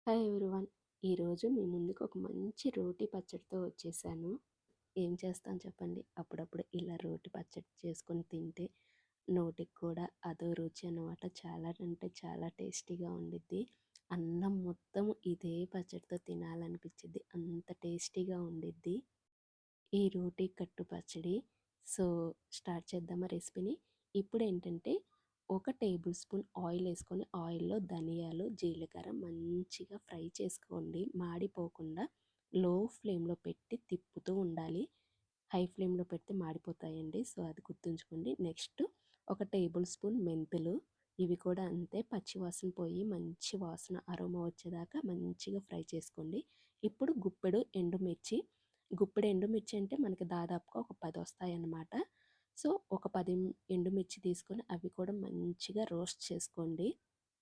Hi everyone. ఈరోజు మీ ముందుకు ఒక మంచి రోటి పచ్చడితో వచ్చేసాను. ఏం చేస్తాను చెప్పండి? అప్పుడప్పుడు ఇలా రోటి పచ్చడి చేసుకొని తింటే నోటికి కూడా అదో రుచి అన్నమాట. చాలా అంటే చాలా టేస్టీగా ఉండిద్ది. అన్నం మొత్తం ఇదే పచ్చడితో తినాలనిపించిద్ది. అంత టేస్టీగా ఉండిద్ది ఈ రోటి కట్టు పచ్చడి. సో స్టార్ట్ చేద్దామా రెసిపీని? ఇప్పుడేంటంటే ఒక టేబుల్ స్పూన్ ఆయిల్ వేసుకొని ఆయిల్‌లో ధనియాలు, జీలకర్ర మంచిగా ఫ్రై చేసుకోండి. మాడిపోకుండా లో ఫ్లేమ్‌లో పెట్టి తిప్పుతూ ఉండాలి. హై ఫ్లేమ్‌లో పెడితే మాడిపోతాయండి. సో అది గుర్తుంచుకోండి. నెక్స్ట్ ఒక టేబుల్ స్పూన్ మెంతులు. ఇవి కూడా అంతే, పచ్చి వాసన పోయి మంచి వాసన అరోమా వచ్చేదాకా మంచిగా ఫ్రై చేసుకోండి. ఇప్పుడు గుప్పెడు ఎండుమిర్చి అంటే మనకి దాదాపుగా ఒక 10 వస్తాయన్నమాట. సో ఒక 10 ఎండుమిర్చి తీసుకొని అవి కూడా మంచిగా రోస్ట్ చేసుకోండి.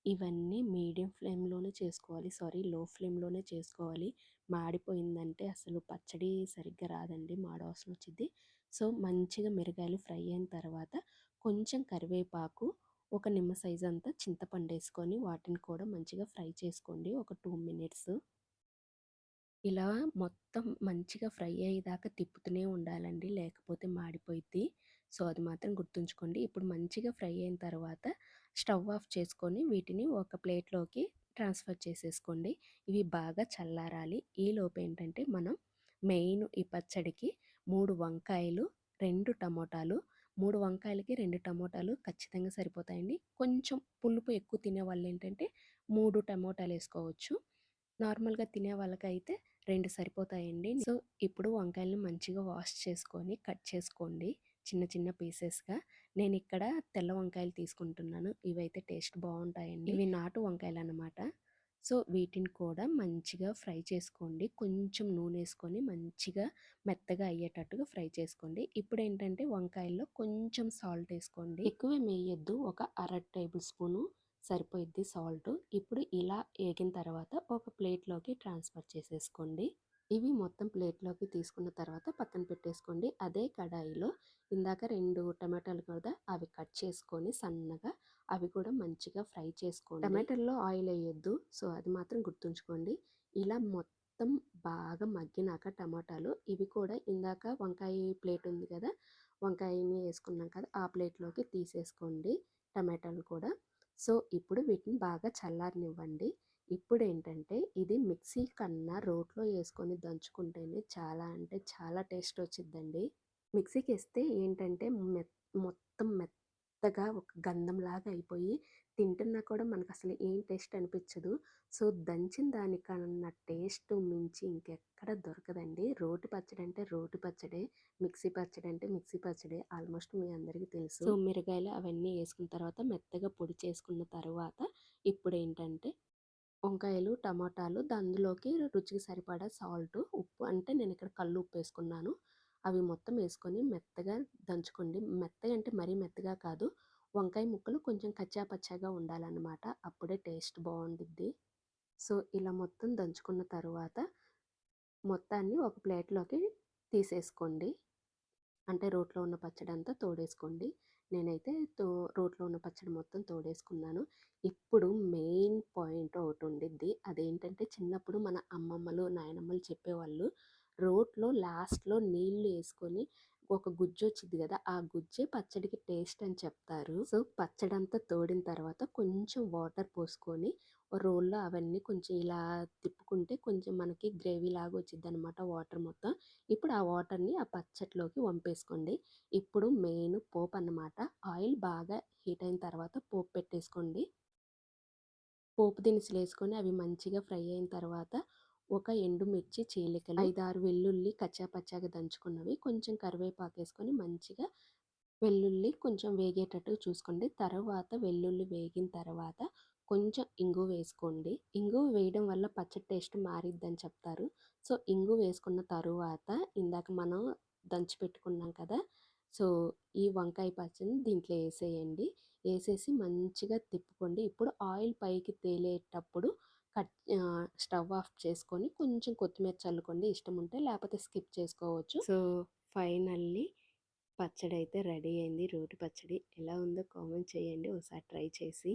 ఇవన్నీ మీడియం ఫ్లేమ్‌లోనే చేసుకోవాలి. లో ఫ్లేమ్‌లోనే చేసుకోవాలి. మాడిపోయిందంటే అసలు పచ్చడి సరిగ్గా రాదండి. మాడవాసన వచ్చిద్ది. సో మంచిగా మిరగాయలు ఫ్రై అయిన తర్వాత కొంచెం కరివేపాకు, ఒక నిమ్మ సైజ్ అంతా చింతపండేసుకొని వాటిని కూడా మంచిగా ఫ్రై చేసుకోండి ఒక 2 మినిట్స్. ఇలా మొత్తం మంచిగా ఫ్రై అయ్యేదాకా తిప్పుతూనే ఉండాలండి. లేకపోతే మాడిపోయిద్ది. సో అది మాత్రం గుర్తుంచుకోండి. ఇప్పుడు మంచిగా ఫ్రై అయిన తర్వాత స్టవ్ ఆఫ్ చేసుకొని వీటిని ఒక ప్లేట్‌లోకి ట్రాన్స్‌ఫర్ చేసేసుకోండి. ఇవి బాగా చల్లారాలి. ఈలోపు ఏంటంటే మనం మెయిన్ ఈ పచ్చడికి 3 వంకాయలు, 2 టమోటాలు, 3 వంకాయలకి 2 టమోటాలు ఖచ్చితంగా సరిపోతాయండి. కొంచెం పులుపు ఎక్కువ తినేవాళ్ళేంటంటే 3 టమోటాలేసుకోవచ్చు. నార్మల్‌గా తినే వాళ్ళకైతే 2 సరిపోతాయండి. సో ఇప్పుడు వంకాయలను మంచిగా వాష్ చేసుకొని కట్ చేసుకోండి చిన్న చిన్న పీసెస్‌గా. నేనిక్కడ తెల్ల వంకాయలు తీసుకుంటున్నాను. ఇవైతే టేస్ట్ బావుంటాయండి. ఇవి నాటు వంకాయలన్నమాట. సో వీటిని కూడా మంచిగా ఫ్రై చేసుకోండి. కొంచెం నూనేసుకొని మంచిగా మెత్తగా అయ్యేటట్టుగా ఫ్రై చేసుకోండి. ఇప్పుడేంటంటే వంకాయల్లో కొంచెం సాల్ట్ ఏసుకోండి. ఎక్కువేమెయొద్దు. ఒక అర టేబుల్ స్పూను సరిపోయిద్ది సాల్ట్. ఇప్పుడు ఇలా ఏగిన తర్వాత ఒక ప్లేట్‌లోకి ట్రాన్స్‌ఫర్ చేసేసుకోండి. ఇవి మొత్తం ప్లేట్‌లోకి తీసుకున్న తర్వాత పక్కన పెట్టేసుకోండి. అదే కడాయిలో ఇందాక 2 టమాటాలు కదా అవి కట్ చేసుకొని సన్నగా అవి కూడా మంచిగా ఫ్రై చేసుకోండి. టమాటాల్లో ఆయిల్ ఎయొద్దు. సో అది మాత్రం గుర్తుంచుకోండి. ఇలా మొత్తం బాగా మగ్గినాక టమాటాలు ఇవి కూడా ఇందాక వంకాయ ప్లేట్ ఉంది కదా, వంకాయని వేసుకున్నాం కదా ఆ ప్లేట్‌లోకి తీసేసుకోండి టమాటాలు కూడా. సో ఇప్పుడు వీటిని బాగా చల్లారనివ్వండి. ఇప్పుడేంటంటే ఇది మిక్సీ కన్నా రోట్లో వేసుకొని దంచుకుంటేనే చాలా అంటే చాలా టేస్ట్ వచ్చిద్దండి. మిక్సీకేస్తే ఏంటంటే మొత్తం మెత్తగా ఒక గంధంలాగా అయిపోయి తింటున్నా కూడా మనకసలు ఏం టేస్ట్ అనిపించదు. సో దంచిన దానికన్నా టేస్ట్ మించి ఇంకెక్కడ దొరకదండి. రోటి పచ్చడి అంటే రోటి పచ్చడే, మిక్సీ పచ్చడి అంటే మిక్సీ పచ్చడే. ఆల్మోస్ట్ మీ అందరికీ తెలుసు. సో మిరగాయలు అవన్నీ వేసుకున్న తర్వాత మెత్తగా పొడి చేసుకున్న తర్వాత ఇప్పుడేంటంటే వంకాయలు, టమాటాలు అందులోకి రుచికి సరిపడా సాల్టు, ఉప్పు అంటే నేనిక్కడ కల్లు ఉప్పేసుకున్నాను. అవి మొత్తం వేసుకొని మెత్తగా దంచుకోండి. మెత్తగా అంటే మరీ మెత్తగా కాదు. వంకాయ ముక్కలు కొంచెం కచ్చా పచ్చాగా ఉండాలన్నమాట. అప్పుడే టేస్ట్ బావుండిద్ది. సో ఇలా మొత్తం దంచుకున్న తరువాత మొత్తాన్ని ఒక ప్లేట్‌లోకి తీసేసుకోండి. అంటే రోట్లో ఉన్న పచ్చడంతా తోడేసుకోండి. నేనైతే రోట్లో ఉన్న పచ్చడి మొత్తం తోడేసుకున్నాను. ఇప్పుడు మెయిన్ పాయింట్ ఒకటుండిద్ది. అదేంటంటే చిన్నప్పుడు మన అమ్మమ్మలు, నాయనమ్మలు చెప్పేవాళ్ళు. రోట్లో లాస్ట్‌లో నీళ్లు యేసుకొని ఒక గుజ్జొచ్చిద్ది గదా! ఆ గుజ్జే పచ్చడికి టేస్ట్ అని చెప్తారు. సో, పచ్చడంతా తోడిన తర్వాత కొంచెం వాటర్ పోసుకొని రోల్లో అవన్నీ కొంచెం ఇలా తిప్పుకుంటే కొంచెం మనకి గ్రేవీలాగా వచ్చిద్దనమాట వాటర్ మొత్తం. ఇప్పుడు ఆ వాటర్‌ని ఆ పచ్చడిలోకి వంపేసుకోండి. ఇప్పుడు మెయిన్ పోపన్నమాట. ఆయిల్ బాగా హీట్ అయిన తర్వాత పోపు పెట్టేసుకోండి. పోపు దినుసులేసుకొని అవి మంచిగా ఫ్రై అయిన తర్వాత ఒక ఎండుమిర్చి చీలికలు, 5, 6 వెల్లుల్లి కచ్చా పచ్చాగా దంచుకున్నవి, కొంచెం కరివేపాకేసుకొని మంచిగా వెల్లుల్లి కొంచెం వేగేటట్టుగా చూసుకోండి. తర్వాత వెల్లుల్లి వేగిన తర్వాత కొంచెం ఇంగువ వేసుకోండి. ఇంగువ వేయడం వల్ల పచ్చడి టేస్ట్ మారిద్దని చెప్తారు. సో ఇంగువ వేసుకున్న తరువాత ఇందాక మనం దంచి పెట్టుకున్నాం కదా, సో ఈ వంకాయ పచ్చడిని దీంట్లో వేసేయండి. వేసేసి మంచిగా తిప్పుకోండి. ఇప్పుడు ఆయిల్ పైకి తేలేటప్పుడు స్టవ్ ఆఫ్ చేసుకొని కొంచెం కొత్తిమీర చల్లుకోండి ఇష్టం ఉంటే, లేకపోతే స్కిప్ చేసుకోవచ్చు. సో ఫైనల్లీ పచ్చడి అయితే రెడీ అయింది. రోటి పచ్చడి ఎలా ఉందో కామెంట్ చేయండి ఒకసారి ట్రై చేసి.